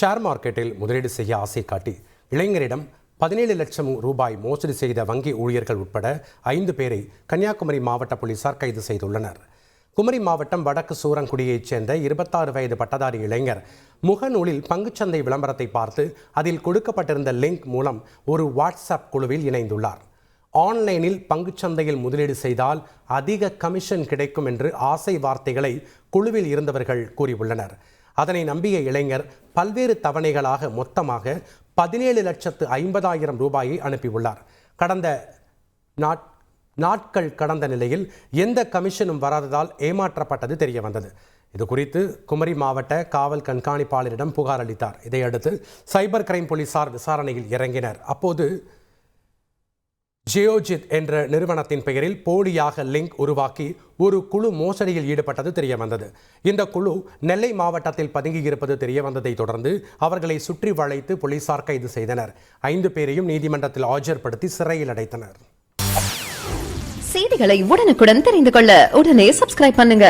Share மார்க்கெட்டில் முதலீடு செய்ய ஆசை காட்டி இளைஞரிடம் 17 லட்சம் ரூபாய் மோசடி செய்த வங்கி ஊழியர்கள் உட்பட 5 பேரை கன்னியாகுமரி மாவட்ட போலீசார் கைது செய்துள்ளனர். குமரி மாவட்டம் வடக்கு சூரங்குடியைச் சேர்ந்த 26 வயது பட்டதாரி இளைஞர் முகநூலில் பங்குச்சந்தை விளம்பரத்தை பார்த்து அதில் கொடுக்கப்பட்டிருந்த லிங்க் மூலம் ஒரு வாட்ஸ்அப் குழுவில் இணைந்துள்ளார். ஆன்லைனில் பங்குச்சந்தையில் முதலீடு செய்தால் அதிக கமிஷன் கிடைக்கும் என்று ஆசை வார்த்தைகளை குழுவில் இருந்தவர்கள் கூறியுள்ளனர். அதனை நம்பிய இளைஞர் பல்வேறு தவணைகளாக மொத்தமாக 17,50,000 ரூபாயை அனுப்பியுள்ளார். கடந்த நாட்கள் கடந்த நிலையில் எந்த கமிஷனும் வராததால் ஏமாற்றப்பட்டது தெரிய வந்தது. இது குறித்து குமரி மாவட்ட காவல் கண்காணிப்பாளரிடம் புகார் அளித்தார். இதையடுத்து சைபர் கிரைம் போலீசார் விசாரணையில் இறங்கினர். அப்போது ஜியோஜித் என்ற நிறுவனத்தின் பெயரில் போலியாக லிங்க் உருவாக்கி ஒரு குழு மோசடியில் ஈடுபட்டது தெரிய வந்தது. இந்த குழு நெல்லை மாவட்டத்தில் பதுங்கியிருப்பது தெரிய வந்ததை தொடர்ந்து அவர்களை சுற்றி வளைத்து போலீசார் கைது செய்தனர். 5 பேரையும் நீதிமன்றத்தில் ஆஜர்படுத்தி சிறையில் அடைத்தனர். செய்திகளை உடனுக்குடன் தெரிந்து கொள்ள உடனே சப்ஸ்கிரைப் பண்ணுங்க.